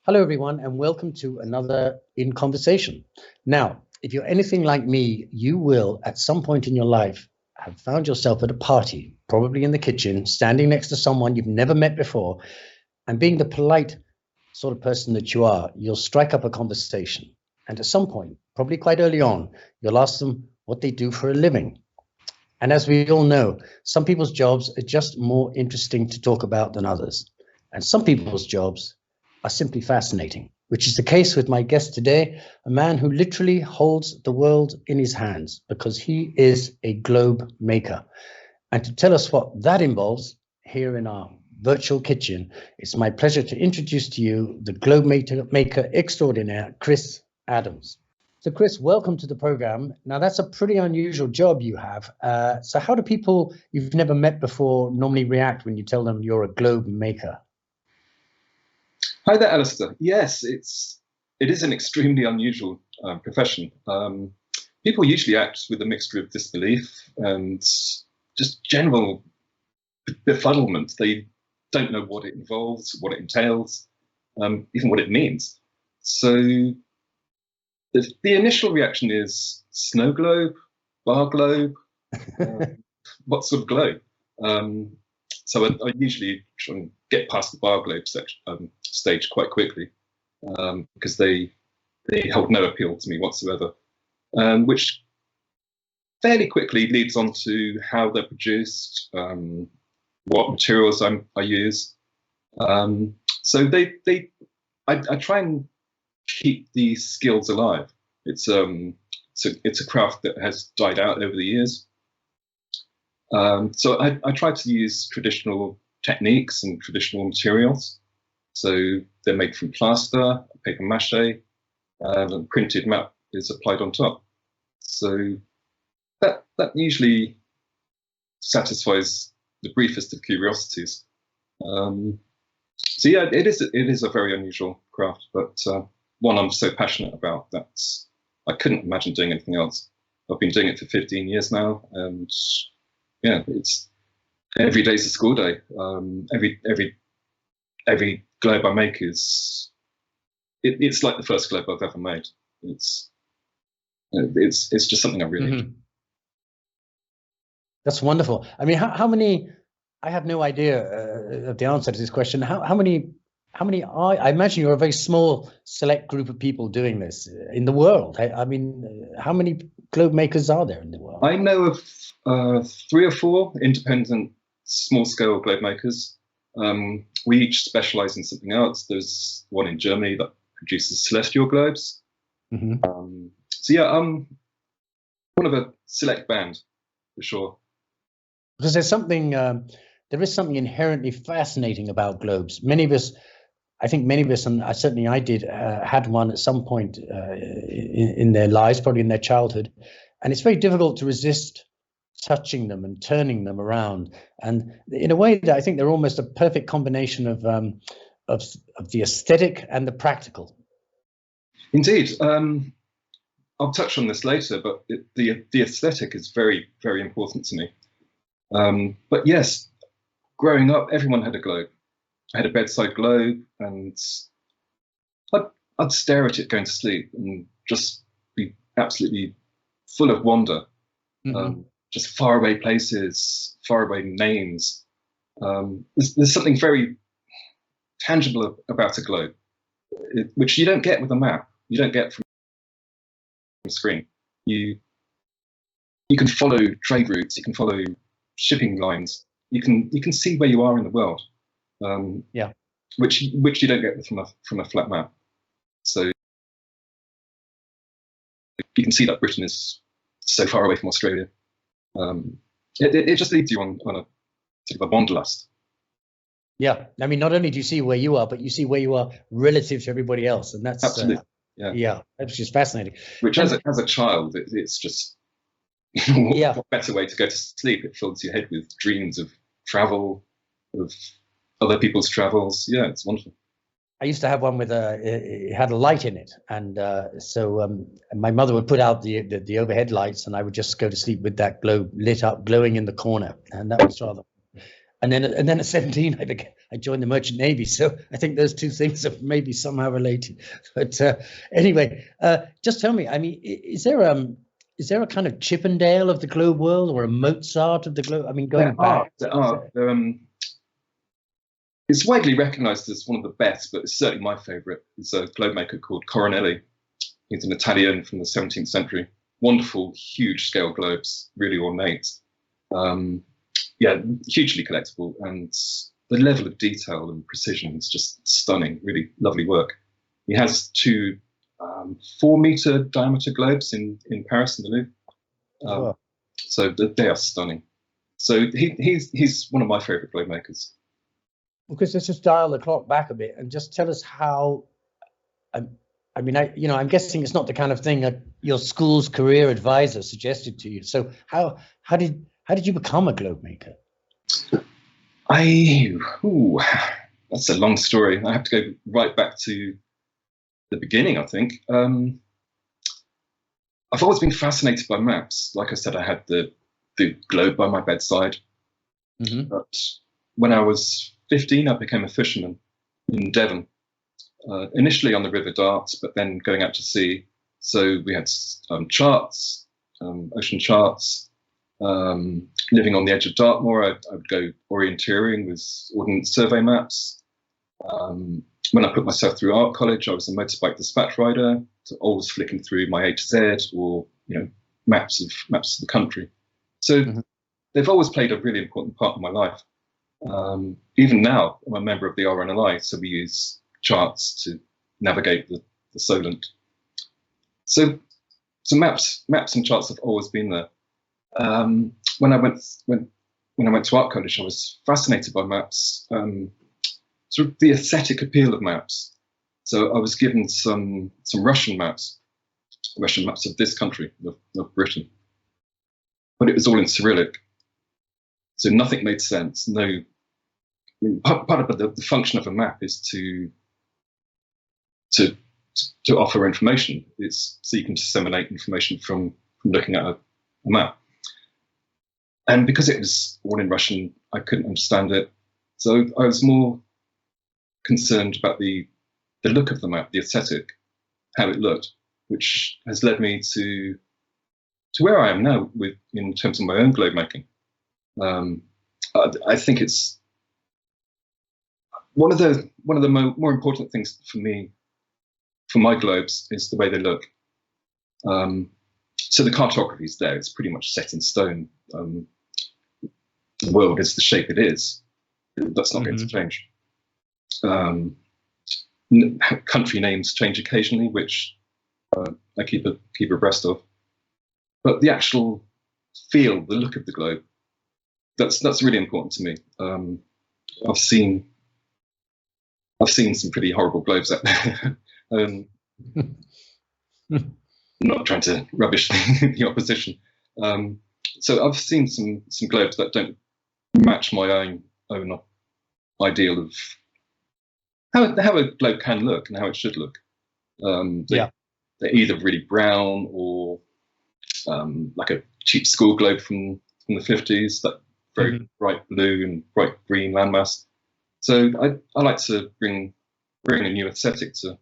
Hello, everyone, and welcome to another In Conversation. Now, if you're anything like me, you will, at some point in your life, have found yourself at a party, probably in the kitchen, standing next to someone you've never met before, and being the polite sort of person that you are, you'll strike up a conversation. And at some point, probably quite early on, you'll ask them what they do for a living. And as we all know, some people's jobs are just more interesting to talk about than others. And some people's jobs are simply fascinating, which is the case with my guest today, a man who literally holds the world in his hands because he is a globe maker. And to tell us what that involves here in our virtual kitchen, it's my pleasure to introduce to you the globe maker extraordinaire, Chris Adams. So Chris, welcome to the program. Now that's a pretty unusual job you have. So how do people you've never met before normally react when you tell them you're a globe maker? Hi there, Alastair. Yes, it is an extremely unusual profession. People usually act with a mixture of disbelief and just general befuddlement. They don't know what it involves, what it entails, even what it means. So the initial reaction is snow globe, bar globe, what sort of globe? So I usually try and get past the bar globe stage quite quickly because they hold no appeal to me whatsoever, which fairly quickly leads on to how they're produced, what materials I use. So I try and keep these skills alive. It's a craft that has died out over the years. So I try to use traditional techniques and traditional materials. So they're made from plaster, paper mache, and printed map is applied on top. So that usually satisfies the briefest of curiosities. So yeah, it is a very unusual craft, but one I'm so passionate about that I couldn't imagine doing anything else. I've been doing it for 15 years now, and yeah, it's every day's a school day. Every globe I make it's like the first globe I've ever made. It's just something I really enjoy. That's wonderful. I mean, how many? I have no idea of the answer to this question. How many are? I imagine you're a very small, select group of people doing this in the world. I mean, how many globe makers are there in the world? I know of 3 or 4 independent, small-scale globe makers. We each specialize in something else. There's one in Germany that produces celestial globes. So yeah, I'm one of a select band for sure. Because there is something inherently fascinating about globes. Many of us, and certainly I did, had one at some point in their lives, probably in their childhood, and it's very difficult to resist touching them and turning them around. And in a way that I think they're almost a perfect combination of the aesthetic and the practical. Indeed. I'll touch on this later, but the aesthetic is very, very important to me. But yes, growing up, everyone had a globe. I had a bedside globe, and I'd stare at it going to sleep and just be absolutely full of wonder. Just faraway places, faraway names. There's something very tangible about a globe, which you don't get with a map. You don't get from a screen. You can follow trade routes. You can follow shipping lines. You can see where you are in the world. Which you don't get from a flat map. So you can see that Britain is so far away from Australia. It just leads you on a sort of a wanderlust. Yeah, I mean, not only do you see where you are, but you see where you are relative to everybody else, and that's absolutely that's just fascinating. Which, as a child, it's just what better way to go to sleep? It fills your head with dreams of travel, of other people's travels. Yeah, it's wonderful. I used to have one with it had a light in it, and so my mother would put out the overhead lights, and I would just go to sleep with that globe lit up, glowing in the corner, and that was rather. And then at 17, I joined the Merchant Navy. So I think those two things are maybe somehow related. But anyway, just tell me, I mean, is there a kind of Chippendale of the globe world, or a Mozart of the globe? I mean, going back. It's widely recognised as one of the best, but it's certainly my favourite. It's a globe maker called Coronelli. He's an Italian from the 17th century. Wonderful, huge scale globes, really ornate. Yeah, hugely collectible, and the level of detail and precision is just stunning. Really lovely work. He has two 4-meter diameter globes in Paris in the Louvre. Wow. So they are stunning. So he's one of my favourite globe makers. Because let's just dial the clock back a bit and just tell us how. I mean, I'm guessing it's not the kind of thing that your school's career advisor suggested to you. So how did you become a globe maker? That's a long story. I have to go right back to the beginning, I think. I've always been fascinated by maps. Like I said, I had the globe by my bedside. Mm-hmm. But when I was 15, I became a fisherman in Devon. Initially on the River Dart, but then going out to sea. So we had charts, ocean charts. Living on the edge of Dartmoor, I would go orienteering with Ordnance Survey maps. When I put myself through art college, I was a motorbike dispatch rider, so always flicking through my A to Z, or maps of the country. So they've always played a really important part in my life. Even now, I'm a member of the RNLI, so we use charts to navigate the Solent. So maps and charts have always been there. When I went to art college, I was fascinated by maps, sort of the aesthetic appeal of maps. So I was given some Russian maps of this country, of Britain, but it was all in Cyrillic, so nothing made sense. Part of the function of a map is to offer information. It's so you can disseminate information from looking at a map. And because it was all in Russian, I couldn't understand it. So I was more concerned about the look of the map, the aesthetic, how it looked, which has led me to where I am now in terms of my own globe making. I think it's one of the more important things for me, for my globes, is the way they look. So the cartography is there; it's pretty much set in stone. The world is the shape it is. That's not going to change. Country names change occasionally, which I keep abreast of. But the actual feel, the look of the globe, that's really important to me. I've seen some pretty horrible globes out there. I'm not trying to rubbish the opposition. So I've seen some globes that don't match my own ideal of how a globe can look and how it should look. They're either really brown or like a cheap school globe from the 50s, that very bright blue and bright green landmass. So I like to bring a new aesthetic to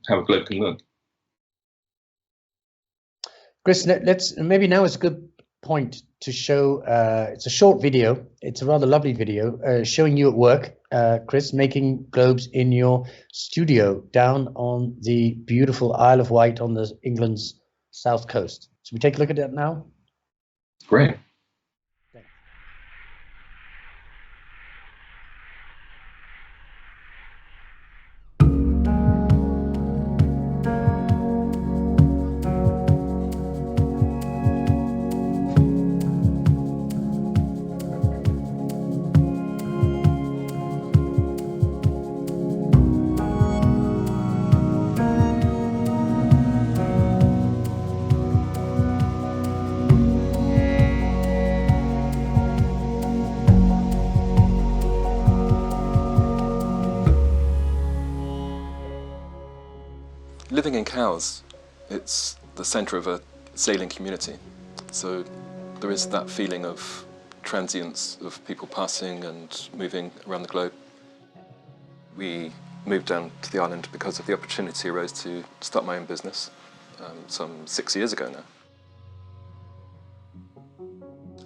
how a globe can look. Chris, maybe now is a good point to show. It's a short video. It's a rather lovely video showing you at work, Chris, making globes in your studio down on the beautiful Isle of Wight on England's south coast. Should we take a look at that now? Great. Living in Cowes, it's the centre of a sailing community, so there is that feeling of transients of people passing and moving around the globe. We moved down to the island because of the opportunity arose to start my own business some 6 years ago now.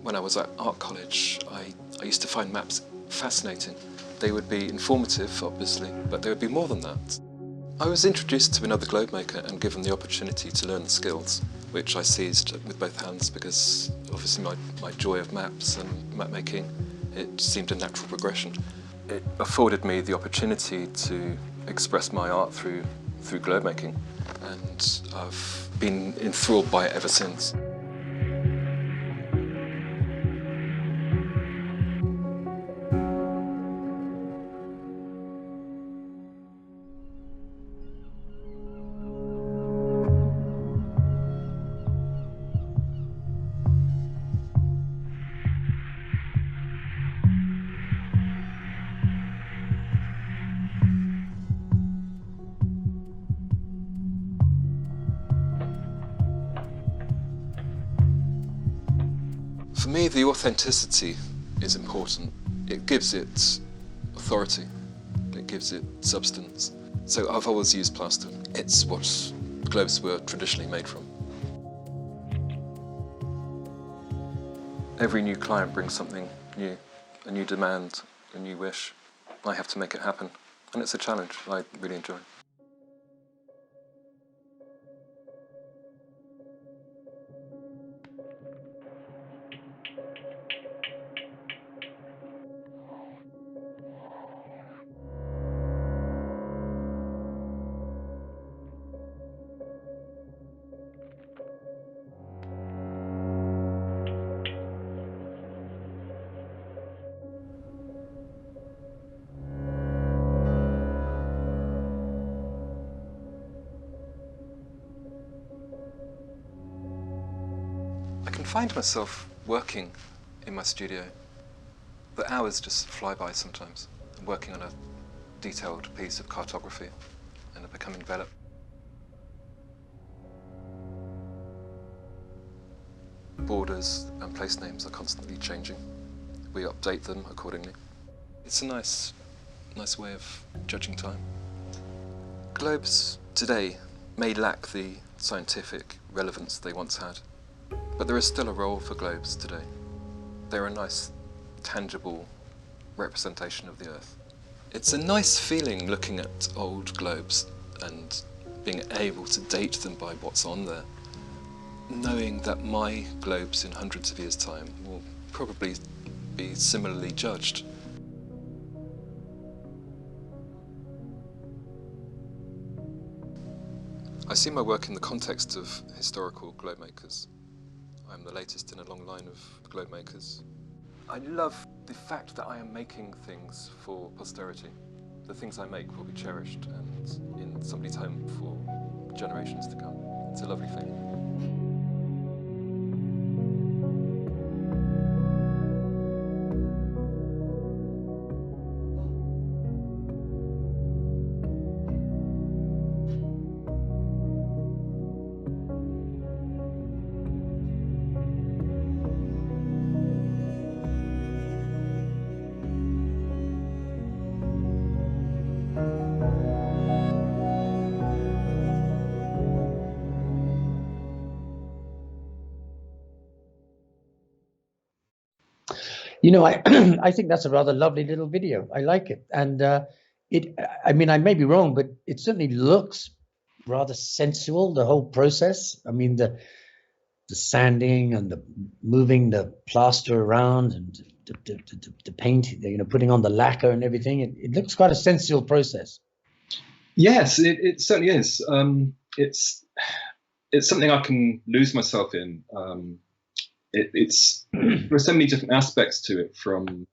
When I was at art college, I used to find maps fascinating. They would be informative, obviously, but they would be more than that. I was introduced to another globemaker and given the opportunity to learn the skills, which I seized with both hands because obviously my joy of maps and map making, it seemed a natural progression. It afforded me the opportunity to express my art through globemaking, and I've been enthralled by it ever since. For me, the authenticity is important. It gives it authority. It gives it substance. So I've always used plaster. It's what globes were traditionally made from. Every new client brings something new, a new demand, a new wish. I have to make it happen. And it's a challenge I really enjoy. I can find myself working in my studio. The hours just fly by sometimes. I'm working on a detailed piece of cartography and I become enveloped. Borders and place names are constantly changing. We update them accordingly. It's a nice way of judging time. Globes today may lack the scientific relevance they once had. But there is still a role for globes today. They're a nice, tangible representation of the Earth. It's a nice feeling looking at old globes and being able to date them by what's on there, knowing that my globes in hundreds of years' time will probably be similarly judged. I see my work in the context of historical globe makers. I'm the latest in a long line of globe makers. I love the fact that I am making things for posterity. The things I make will be cherished and in somebody's home for generations to come. It's a lovely thing. You know, I I think that's a rather lovely little video. I like it, and I mean, I may be wrong, but it certainly looks rather sensual. The whole process. I mean, the sanding and the moving the plaster around and the paint, you know, putting on the lacquer and everything. It looks quite a sensual process. Yes, it certainly is. It's something I can lose myself in. There are so many different aspects to it, from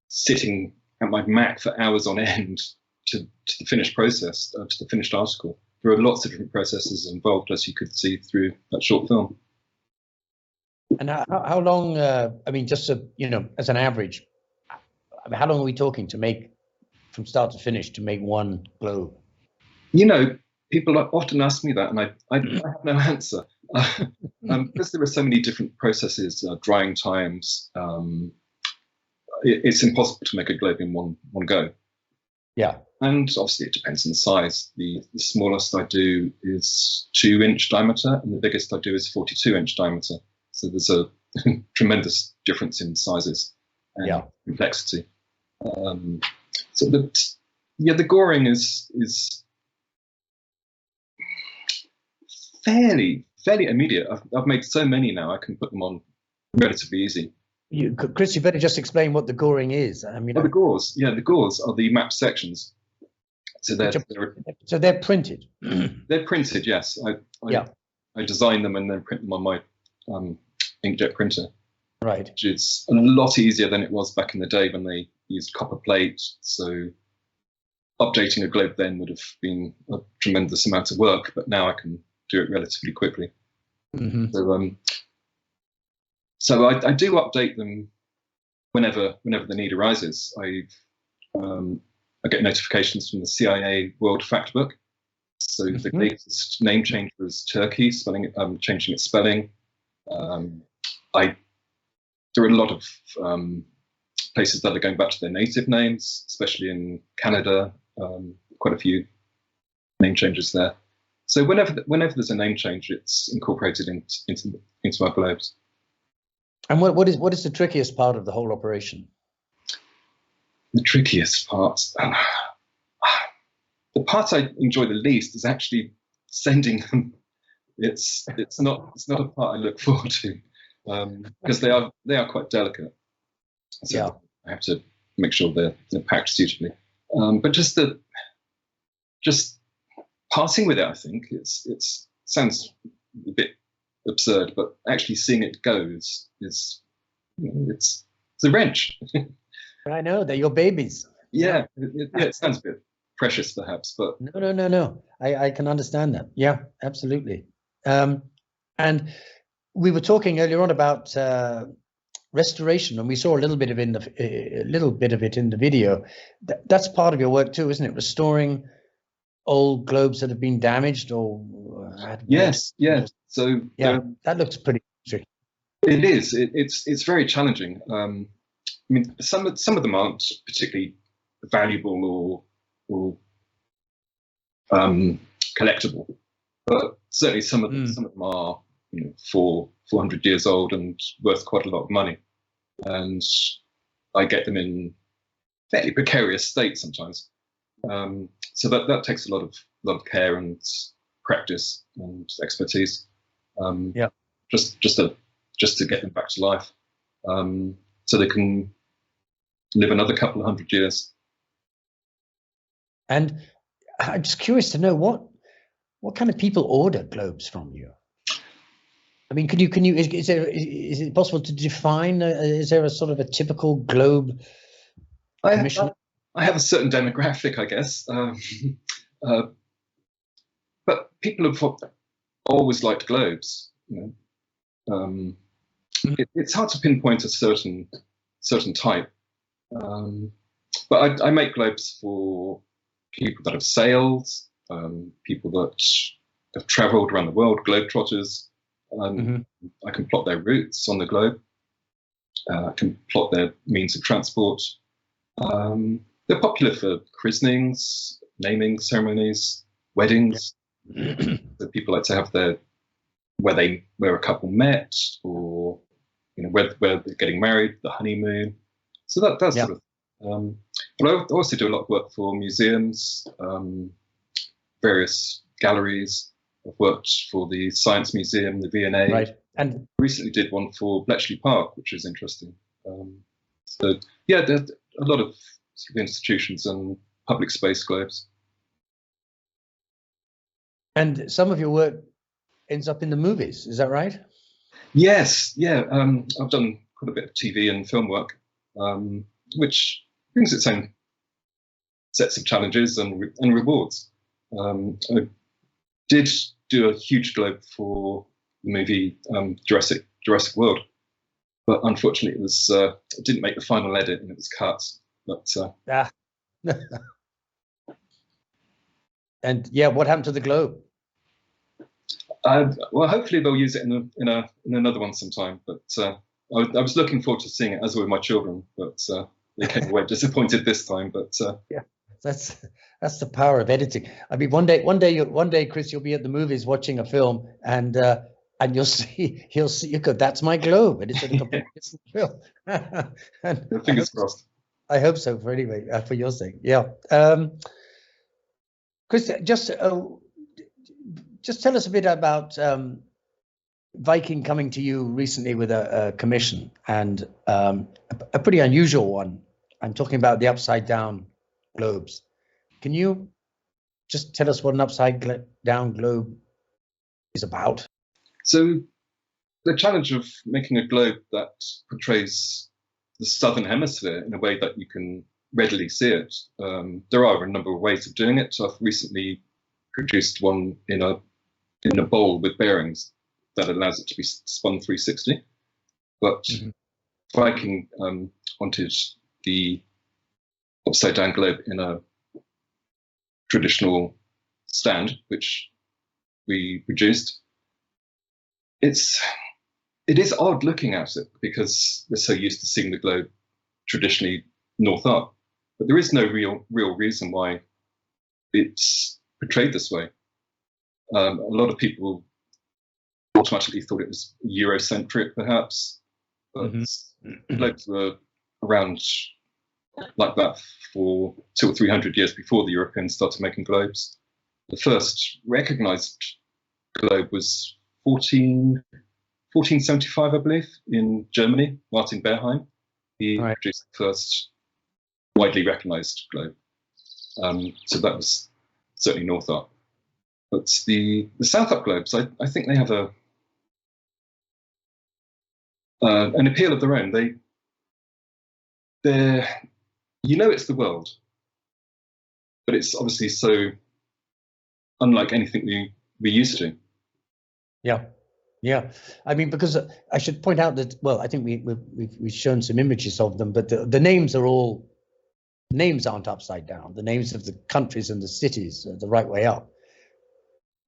sitting at my Mac for hours on end to the finished process, to the finished article. There are lots of different processes involved, as you could see through that short film. And how long, I mean, just so, you know, as an average, I mean, how long are we talking to make, from start to finish, to make one globe? You know, people often ask me that, and I have no answer. Because there are so many different processes, drying times, it's impossible to make a globe in one go. Yeah. And obviously it depends on the size. The smallest I do is 2-inch diameter, and the biggest I do is 42-inch diameter. So there's a tremendous difference in sizes and complexity. So the goring is fairly immediate. I've made so many now, I can put them on relatively easy. Chris, you better just explain what the goring is. I mean, the gores. Yeah, the gores are the map sections. So they're printed. They're printed, yes. I design them and then print them on my inkjet printer. Right. Which is a lot easier than it was back in the day when they used copper plate. So updating a globe then would have been a tremendous amount of work, but now I can do it relatively quickly. Mm-hmm. So I do update them whenever the need arises. I get notifications from the CIA World Factbook. So the latest name change was Turkey, changing its spelling. There are a lot of places that are going back to their native names, especially in Canada. Quite a few name changes there. So whenever there's a name change, it's incorporated into my globes. And what is the trickiest part of the whole operation? The trickiest part, the part I enjoy the least is actually sending them. It's not a part I look forward to because they are quite delicate. So I have to make sure they're packed suitably. But just passing with it, I think it sounds a bit absurd, but actually seeing it go it's a wrench. I know, they're your babies. Yeah, it sounds a bit precious perhaps, but no. I can understand that. Yeah, absolutely. And we were talking earlier on about restoration, and we saw a little bit of it in the video. That's part of your work too, isn't it? Restoring old globes that have been damaged or yes. So that looks pretty tricky. It is. It's very challenging. I mean, some of them aren't particularly valuable or collectible, but certainly some of them are 400 years old and worth quite a lot of money, and I get them in fairly precarious state sometimes. So that takes a lot of care and practice and expertise. Just to get them back to life, so they can live another couple of 100 years. And I'm just curious to know what kind of people order globes from you. I mean, can you is it possible to define? Is there a sort of a typical globe commission? I have a certain demographic, I guess, but people have always liked globes. It's hard to pinpoint a certain type, but I make globes for people that have sailed, people that have travelled around the world, globetrotters. I can plot their routes on the globe. I can plot their means of transport. They're popular for christenings, naming ceremonies, weddings. So people like to have where a couple met, or where they're getting married, the honeymoon. So that's sort of. But I also do a lot of work for museums, various galleries. I've worked for the Science Museum, the V&A. Right. And recently did one for Bletchley Park, which is interesting. So yeah, there's a lot of sort of institutions and public space globes. And some of your work ends up in the movies, is that right? Yes, yeah. I've done quite a bit of TV and film work, which brings its own sets of challenges and rewards. I did do a huge globe for the movie Jurassic World, but unfortunately it didn't make the final edit and it was cut. But and yeah, what happened to the globe? Well, hopefully they'll use it in another one sometime. But I was looking forward to seeing it, as were my children. But they came away disappointed this time. But yeah, that's the power of editing. I mean, one day, Chris, you'll be at the movies watching a film, and you'll see, you go, "That's my globe," and it's in a completely different film. And fingers crossed. I hope so. For anyway, for your sake, yeah. Chris, just tell us a bit about Viking coming to you recently with a commission, and a pretty unusual one. I'm talking about the upside down globes. Can you just tell us what an upside down globe is about? So the challenge of making a globe that portrays the southern hemisphere in a way that you can readily see it. There are a number of ways of doing it. I've recently produced one in a bowl with bearings that allows it to be spun 360. But Viking wanted the upside down globe in a traditional stand, which we produced. It is odd looking at it because we're so used to seeing the globe traditionally north up, but there is no real reason why it's portrayed this way. A lot of people automatically thought it was Eurocentric, perhaps, but globes were around like that for 200 or 300 years before the Europeans started making globes. The first recognized globe was 1475, I believe, in Germany. Martin Beerheim, he produced the first widely recognized globe. So that was certainly north up. But the south up globes, I think they have an appeal of their own. They're it's the world, but it's obviously so unlike anything we're used to. Yeah. I mean, because I should point out that, well, I think we've shown some images of them, but the names aren't upside down. The names of the countries and the cities are the right way up.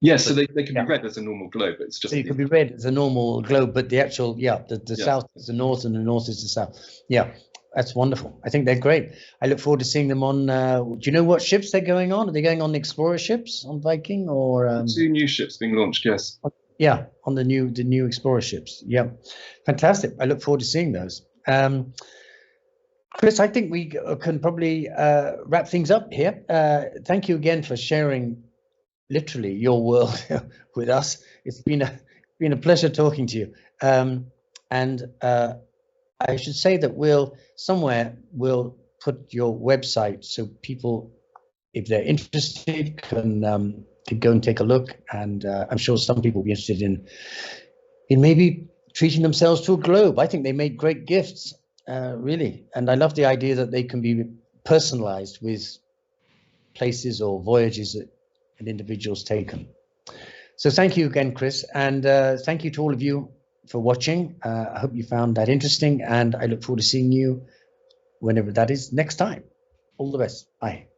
Yes, so they can be read as a normal globe. But it's just so you can be read as a normal globe, but the actual the south is the north and the north is the south. Yeah, that's wonderful. I think they're great. I look forward to seeing them on. Do you know what ships they're going on? Are they going on the explorer ships on Viking or 2 new ships being launched? Yes. Yeah, on the new explorer ships. Yeah, fantastic. I look forward to seeing those. Chris, I think we can probably wrap things up here. Thank you again for sharing literally your world with us. It's been a pleasure talking to you. And I should say that we'll put your website so people, if they're interested, can go and take a look. And I'm sure some people will be interested in maybe treating themselves to a globe. I think they made great gifts, really. And I love the idea that they can be personalized with places or voyages that an individual's taken. So thank you again, Chris. And thank you to all of you for watching. I hope you found that interesting. And I look forward to seeing you whenever that is next time. All the best. Bye.